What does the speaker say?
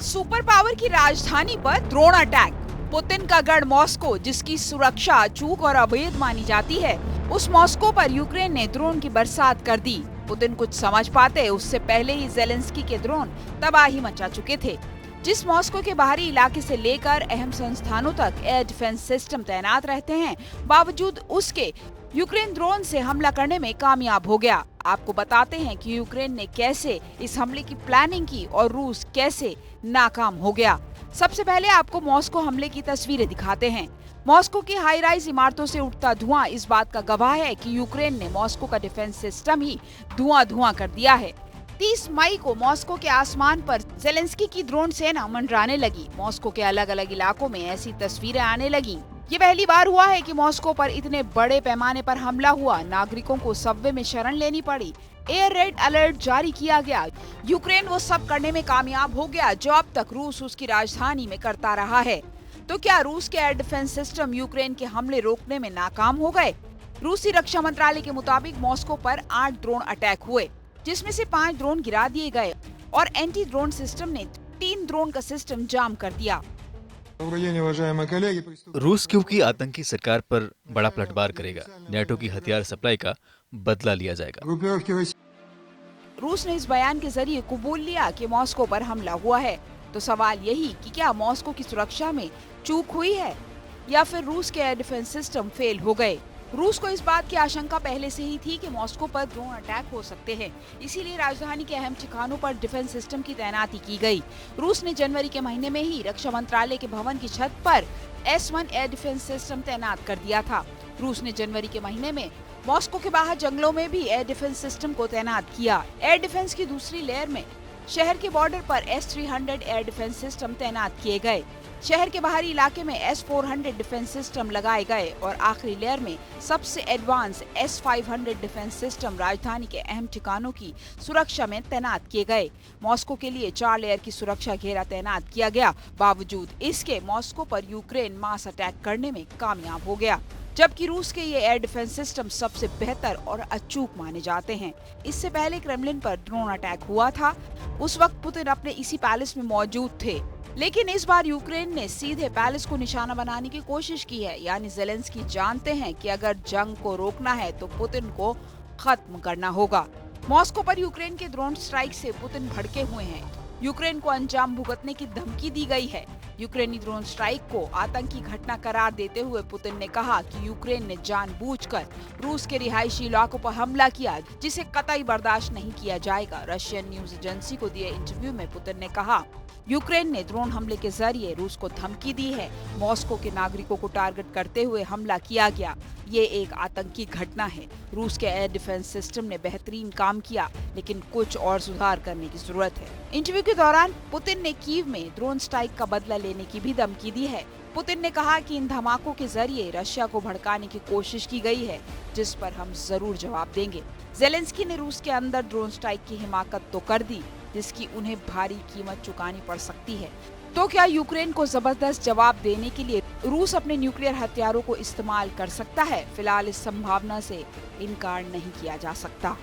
Super power की राजधानी पर ड्रोन अटैक। पुतिन का गढ़ मॉस्को, जिसकी सुरक्षा अचूक और अभेद मानी जाती है, उस मॉस्को पर यूक्रेन ने ड्रोन की बरसात कर दी। पुतिन कुछ समझ पाते उससे पहले ही जेलेंस्की के ड्रोन तबाही मचा चुके थे। जिस मॉस्को के बाहरी इलाके से लेकर अहम संस्थानों तक एयर डिफेंस सिस्टम तैनात रहते हैं, बावजूद उसके यूक्रेन ड्रोन से हमला करने में कामयाब हो गया। आपको बताते हैं कि यूक्रेन ने कैसे इस हमले की प्लानिंग की और रूस कैसे नाकाम हो गया। सबसे पहले आपको मॉस्को हमले की तस्वीरें दिखाते हैं। मॉस्को की हाई राइज इमारतों से उठता धुआं इस बात का गवाह है कि यूक्रेन ने मॉस्को का डिफेंस सिस्टम ही धुआं कर दिया है। 30 मई को मॉस्को के आसमान पर जेलेंस्की की ड्रोन सेना मंडराने लगी। मॉस्को के अलग अलग इलाकों में ऐसी तस्वीरें आने लगी। ये पहली बार हुआ है कि मॉस्को पर इतने बड़े पैमाने पर हमला हुआ। नागरिकों को सबवे में शरण लेनी पड़ी। एयर रेड अलर्ट जारी किया गया। यूक्रेन वो सब करने में कामयाब हो गया जो अब तक रूस उसकी राजधानी में करता रहा है। तो क्या रूस के एयर डिफेंस सिस्टम यूक्रेन के हमले रोकने में नाकाम हो गए? रूसी रक्षा मंत्रालय के मुताबिक मॉस्को पर 8 ड्रोन अटैक हुए, जिसमें से 5 ड्रोन गिरा दिए गए और एंटी ड्रोन सिस्टम ने 3 ड्रोन का सिस्टम जाम कर दिया। रूस क्योंकि आतंकी सरकार पर बड़ा पलटवार करेगा, नेटो की हथियार सप्लाई का बदला लिया जाएगा। रूस ने इस बयान के जरिए कबूल लिया कि मॉस्को पर हमला हुआ है। तो सवाल यही कि क्या मॉस्को की सुरक्षा में चूक हुई है या फिर रूस के एयर डिफेंस सिस्टम फेल हो गए? रूस को इस बात की आशंका पहले से ही थी कि मॉस्को पर ड्रोन अटैक हो सकते हैं, इसीलिए राजधानी के अहम ठिकानों पर डिफेंस सिस्टम की तैनाती की गई। रूस ने जनवरी के महीने में ही रक्षा मंत्रालय के भवन की छत पर S-1 एयर डिफेंस सिस्टम तैनात कर दिया था। रूस ने जनवरी के महीने में मॉस्को के बाहर जंगलों में भी एयर डिफेंस सिस्टम को तैनात किया। एयर डिफेंस की दूसरी लेयर में शहर के बॉर्डर पर S-300 एयर डिफेंस सिस्टम तैनात किए गए। शहर के बाहरी इलाके में S-400 डिफेंस सिस्टम लगाए गए और आखिरी लेयर में सबसे एडवांस S-500 डिफेंस सिस्टम राजधानी के अहम ठिकानों की सुरक्षा में तैनात किए गए। मॉस्को के लिए 4 लेयर की सुरक्षा घेरा तैनात किया गया। बावजूद इसके मॉस्को पर यूक्रेन मास अटैक करने में कामयाब हो गया, जबकि रूस के ये एयर डिफेंस सिस्टम सबसे बेहतर और अचूक माने जाते हैं। इससे पहले क्रेमलिन पर ड्रोन अटैक हुआ था। उस वक्त पुतिन अपने इसी पैलेस में मौजूद थे, लेकिन इस बार यूक्रेन ने सीधे पैलेस को निशाना बनाने की कोशिश की है। यानी जेलेंस्की जानते हैं कि अगर जंग को रोकना है तो पुतिन को खत्म करना होगा। मॉस्को पर यूक्रेन के ड्रोन स्ट्राइक से पुतिन भड़के हुए हैं। यूक्रेन को अंजाम भुगतने की धमकी दी गई है। यूक्रेनी ड्रोन स्ट्राइक को आतंकी घटना करार देते हुए पुतिन ने कहा कि यूक्रेन ने जानबूझकर रूस के रिहायशी इलाकों पर हमला किया, जिसे कतई बर्दाश्त नहीं किया जाएगा। रशियन न्यूज एजेंसी को दिए इंटरव्यू में पुतिन ने कहा, यूक्रेन ने ड्रोन हमले के जरिए रूस को धमकी दी है। मॉस्को के नागरिकों को टारगेट करते हुए हमला किया गया। ये एक आतंकी घटना है। रूस के एयर डिफेंस सिस्टम ने बेहतरीन काम किया, लेकिन कुछ और सुधार करने की जरूरत है। इंटरव्यू के दौरान पुतिन ने कीव में ड्रोन स्ट्राइक का बदला लेने की भी धमकी दी है। पुतिन ने कहा कि इन धमाकों के जरिए रशिया को भड़काने की कोशिश की गई है, जिस पर हम जरूर जवाब देंगे। जेलेंस्की ने रूस के अंदर ड्रोन स्ट्राइक की हिमाकत तो कर दी, जिसकी उन्हें भारी कीमत चुकानी पड़ सकती है। तो क्या यूक्रेन को जबरदस्त जवाब देने के लिए रूस अपने न्यूक्लियर हथियारों को इस्तेमाल कर सकता है? फिलहाल इस संभावना से इनकार नहीं किया जा सकता।